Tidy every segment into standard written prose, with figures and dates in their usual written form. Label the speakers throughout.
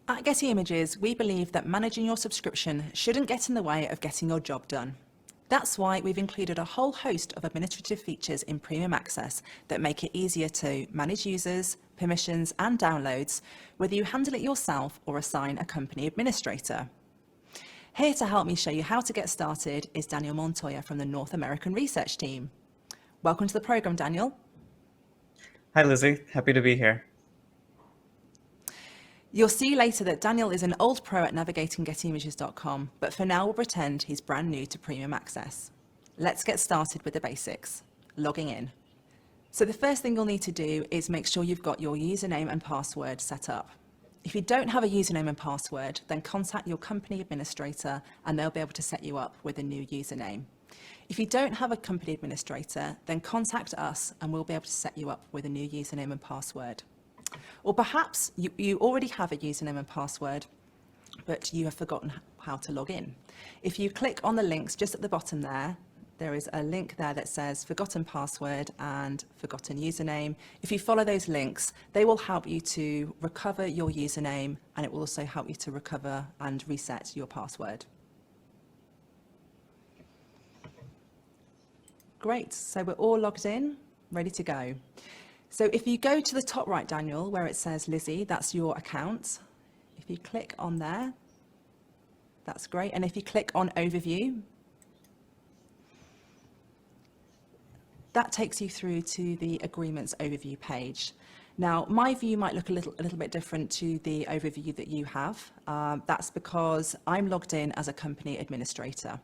Speaker 1: At Getty Images, we believe that managing your subscription shouldn't get in the way of getting your job done. That's why we've included a whole host of administrative features in Premium Access that make it easier to manage users, permissions and downloads, whether you handle it yourself or assign a company administrator. Here to help me show you how to get started is Daniel Montoya from the North American research team. Welcome to the program, Daniel.
Speaker 2: Hi, Lizzie. Happy to be here.
Speaker 1: You'll see later that Daniel is an old pro at navigating gettyimages.com, but for now we'll pretend he's brand new to Premium Access. Let's get started with the basics, logging in. So the first thing you'll need to do is make sure you've got your username and password set up. If you don't have a username and password, then contact your company administrator and they'll be able to set you up with a new username. If you don't have a company administrator, then contact us and we'll be able to set you up with a new username and password. Or perhaps you already have a username and password, but you have forgotten how to log in. If you click on the links just at the bottom there is a link there that says forgotten password and forgotten username. If you follow those links, they will help you to recover your username and it will also help you to recover and reset your password. Great, so we're all logged in, ready to go. So if you go to the top right, Daniel, where it says Lizzie, that's your account. If you click on there, that's great. And if you click on Overview, that takes you through to the Agreements Overview page. Now, my view might look a little bit different to the overview that you have. That's because I'm logged in as a company administrator.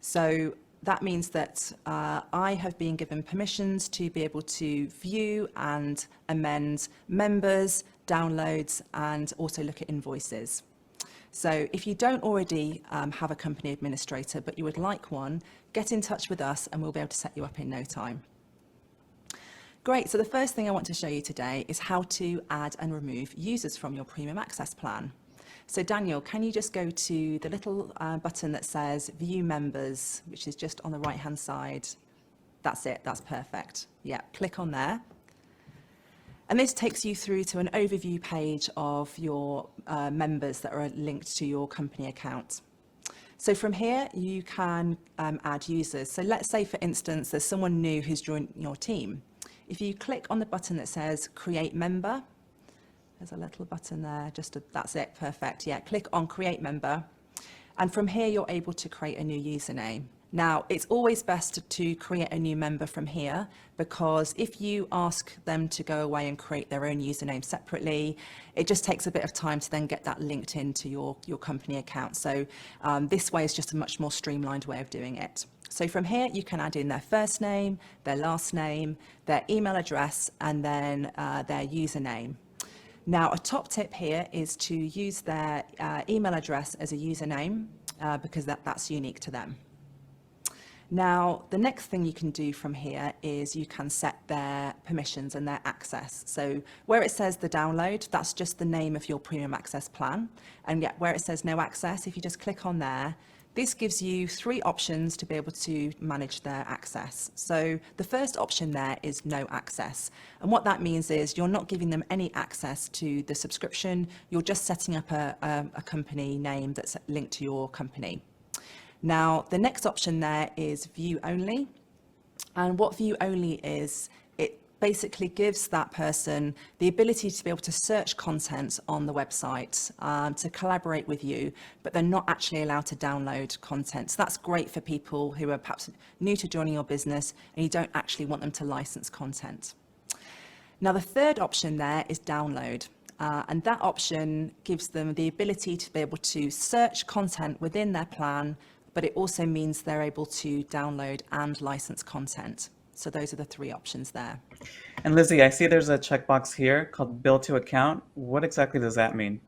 Speaker 1: So that means that I have been given permissions to be able to view and amend members, downloads, and also look at invoices. So if you don't already have a company administrator, but you would like one, get in touch with us and we'll be able to set you up in no time. Great, so the first thing I want to show you today is how to add and remove users from your Premium Access plan. So Daniel, can you just go to the little button that says View Members, which is just on the right-hand side? That's it, that's perfect. Yeah, click on there. And this takes you through to an overview page of your members that are linked to your company account. So from here, you can add users. So let's say, for instance, there's someone new who's joined your team. If you click on the button that says Create Member, there's a little button there, that's it, perfect. Yeah, click on Create Member. And from here, you're able to create a new username. Now, it's always best to create a new member from here, because if you ask them to go away and create their own username separately, it just takes a bit of time to then get that linked into your company account. So this way is just a much more streamlined way of doing it. So from here, you can add in their first name, their last name, their email address, and then their username. Now, a top tip here is to use their email address as a username because that's unique to them. Now, the next thing you can do from here is you can set their permissions and their access. So where it says the download, that's just the name of your Premium Access plan. And yet where it says no access, if you just click on there, this gives you 3 options to be able to manage their access. So the first option there is no access. And what that means is you're not giving them any access to the subscription. You're just setting up a company name that's linked to your company. Now, the next option there is view only. And what view only is, it basically gives that person the ability to be able to search content on the website, to collaborate with you, but they're not actually allowed to download content. So that's great for people who are perhaps new to joining your business and you don't actually want them to license content. Now, the third option there is download. And that option gives them the ability to be able to search content within their plan, but it also means they're able to download and license content. So those are the 3 options there.
Speaker 2: And Lizzie, I see there's a checkbox here called Bill to Account. What exactly does that mean?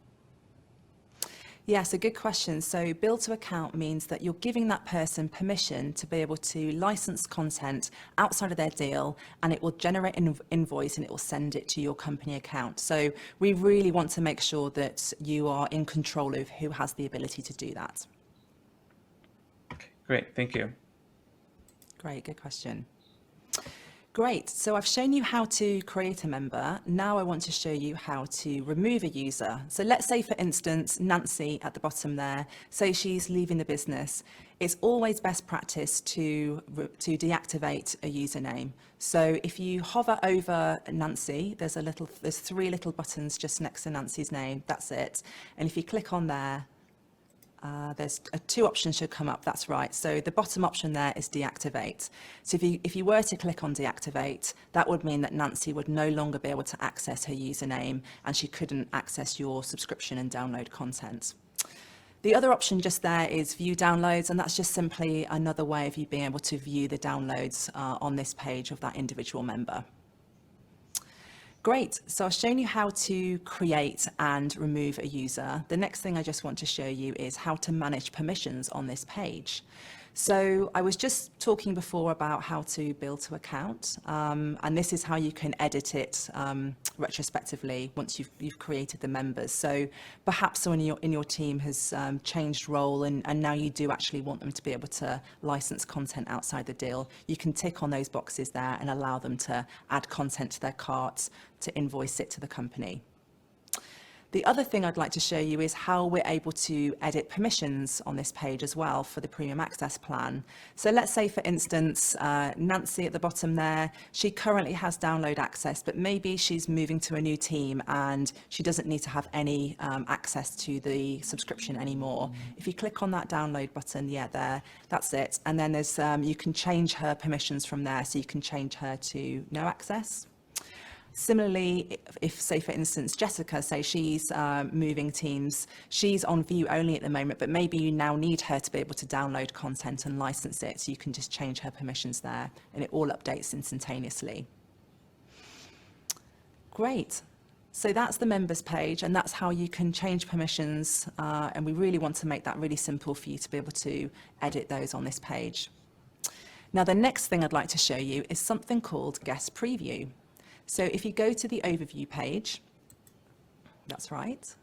Speaker 1: Yes, a good question. So bill to account means that you're giving that person permission to be able to license content outside of their deal, and it will generate an invoice and it will send it to your company account. So we really want to make sure that you are in control of who has the ability to do that.
Speaker 2: Okay, great, thank you.
Speaker 1: Great, good question. Great. So I've shown you how to create a member. Now I want to show you how to remove a user. So let's say, for instance, Nancy at the bottom there, say she's leaving the business. It's always best practice to deactivate a username. So if you hover over Nancy, there's three little buttons just next to Nancy's name. That's it. And if you click on there, there's two options should come up. That's right. So the bottom option there is deactivate. So if you were to click on deactivate, that would mean that Nancy would no longer be able to access her username and she couldn't access your subscription and download content. The other option just there is view downloads, and that's just simply another way of you being able to view the downloads on this page of that individual member. Great, so I've shown you how to create and remove a user. The next thing I just want to show you is how to manage permissions on this page. So I was just talking before about how to build to account, and this is how you can edit it retrospectively once you've created the members. So perhaps someone in your team has changed role and now you do actually want them to be able to license content outside the deal. You can tick on those boxes there and allow them to add content to their carts, to invoice it to the company. The other thing I'd like to show you is how we're able to edit permissions on this page as well for the Premium Access plan. So let's say, for instance, Nancy at the bottom there, she currently has download access, but maybe she's moving to a new team and she doesn't need to have any access to the subscription anymore. If you click on that download button, there, that's it. And then there's you can change her permissions from there, so you can change her to no access. Similarly, if, say, for instance, Jessica, say she's moving teams, she's on view only at the moment, but maybe you now need her to be able to download content and license it, so you can just change her permissions there, and it all updates instantaneously. Great. So that's the members page, and that's how you can change permissions, and we really want to make that really simple for you to be able to edit those on this page. Now, the next thing I'd like to show you is something called Guest Preview. So if you go to the overview page, that's right,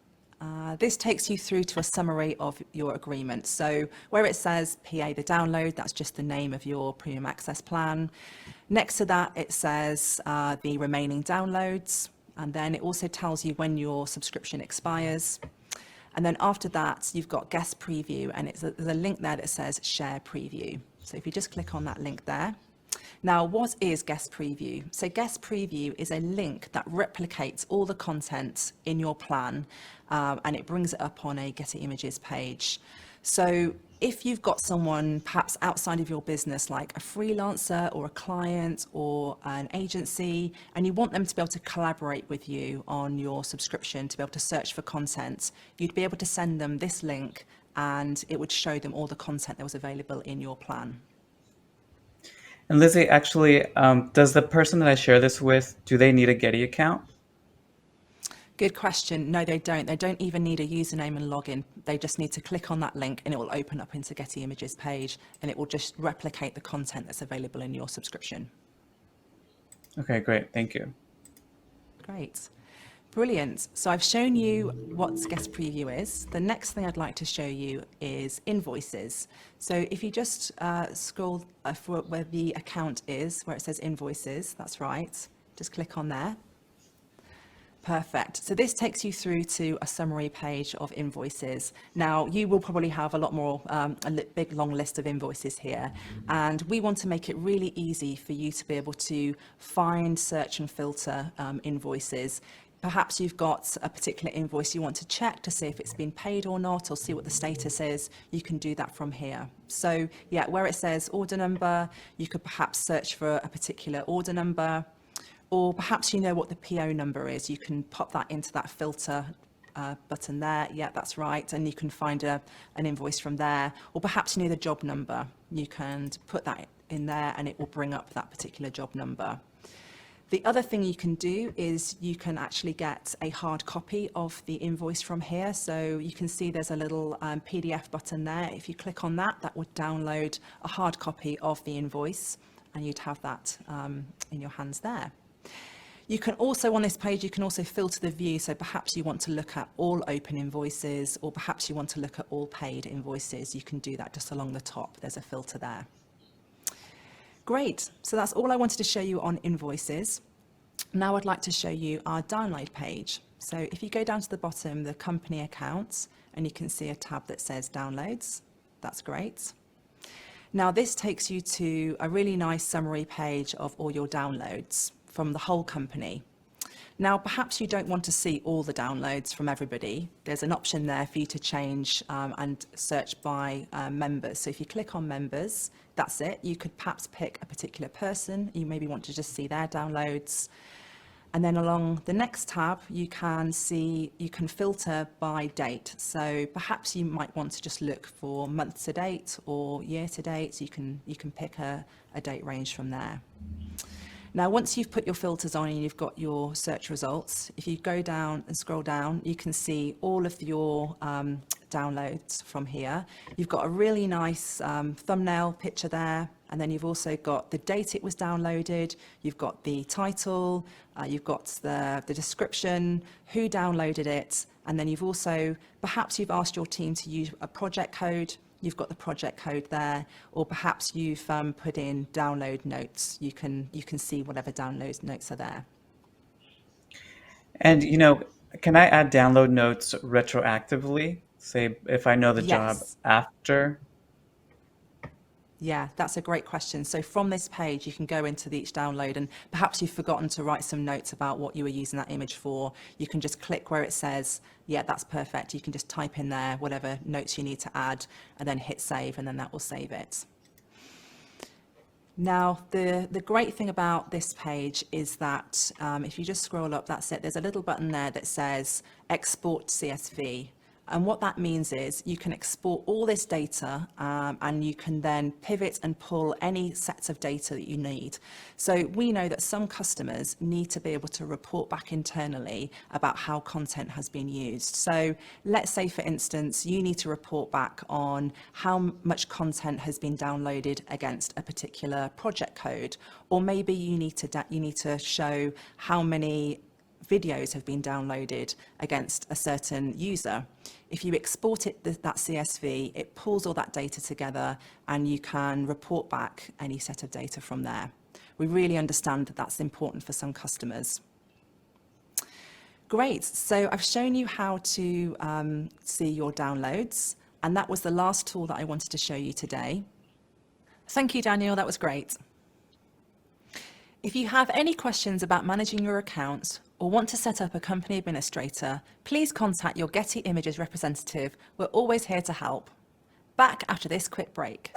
Speaker 1: this takes you through to a summary of your agreement. So where it says PA the download, that's just the name of your Premium Access plan. Next to that, it says the remaining downloads, and then it also tells you when your subscription expires. And then after that, you've got Guest Preview, and there's a link there that says Share Preview. So if you just click on that link there. Now, what is Guest Preview? So Guest Preview is a link that replicates all the content in your plan, and it brings it up on a Getty Images page. So if you've got someone perhaps outside of your business, like a freelancer or a client or an agency, and you want them to be able to collaborate with you on your subscription, to be able to search for content, you'd be able to send them this link and it would show them all the content that was available in your plan.
Speaker 2: And Lizzie, actually, does the person that I share this with, do they need a Getty account?
Speaker 1: Good question. No, they don't. They don't even need a username and login. They just need to click on that link and it will open up into Getty Images page, and it will just replicate the content that's available in your subscription.
Speaker 2: Okay, great. Thank you.
Speaker 1: Great. Brilliant. So I've shown you what Guest Preview is. The next thing I'd like to show you is invoices. So if you just scroll for where the account is, where it says invoices, that's right. Just click on there. Perfect. So this takes you through to a summary page of invoices. Now, you will probably have a lot more, big long list of invoices here, and we want to make it really easy for you to be able to find, search and filter invoices. Perhaps you've got a particular invoice you want to check to see if it's been paid or not, or see what the status is. You can do that from here. So yeah, where it says order number, you could perhaps search for a particular order number, or perhaps you know what the PO number is. You can pop that into that filter button there. Yeah, that's right. And you can find an invoice from there. Or perhaps you know the job number. You can put that in there and it will bring up that particular job number. The other thing you can do is you can actually get a hard copy of the invoice from here. So you can see there's a little PDF button there. If you click on that, that would download a hard copy of the invoice, and you'd have that in your hands there. You can also, on this page, you can also filter the view. So perhaps you want to look at all open invoices, or perhaps you want to look at all paid invoices. You can do that just along the top. There's a filter there. Great. So that's all I wanted to show you on invoices. Now I'd like to show you our download page. So if you go down to the bottom, the company accounts, and you can see a tab that says downloads. That's great. Now this takes you to a really nice summary page of all your downloads from the whole company. Now perhaps you don't want to see all the downloads from everybody. There's an option there for you to change and search by members. So if you click on members, that's it. You could perhaps pick a particular person. You maybe want to just see their downloads. And then along the next tab, you can filter by date. So perhaps you might want to just look for month to date or year to date. So you can pick a date range from there. Now, once you've put your filters on and you've got your search results, if you go down and scroll down, you can see all of your downloads from here. You've got a really nice thumbnail picture there, and then you've also got the date it was downloaded, you've got the title, you've got the description, who downloaded it, and then perhaps you've asked your team to use a project code. You've got the project code there, or perhaps you've put in download notes. You can see whatever download notes are there.
Speaker 2: And, can I add download notes retroactively? Say if I know the job
Speaker 1: Yes.
Speaker 2: after?
Speaker 1: Yeah, that's a great question. So from this page, you can go into each download, and perhaps you've forgotten to write some notes about what you were using that image for. You can just click where it says, yeah, that's perfect. You can just type in there whatever notes you need to add and then hit save, and then that will save it. Now, the great thing about this page is that if you just scroll up, that's it. There's a little button there that says export CSV. And what that means is you can export all this data and you can then pivot and pull any sets of data that you need. So we know that some customers need to be able to report back internally about how content has been used. So let's say, for instance, you need to report back on how much content has been downloaded against a particular project code, or maybe you need to show how many videos have been downloaded against a certain user. If you export that CSV, it pulls all that data together and you can report back any set of data from there. We really understand that that's important for some customers. Great, so I've shown you how to see your downloads, and that was the last tool that I wanted to show you today. Thank you, Daniel, that was great. If you have any questions about managing your accounts or want to set up a company administrator, please contact your Getty Images representative. We're always here to help. Back after this quick break.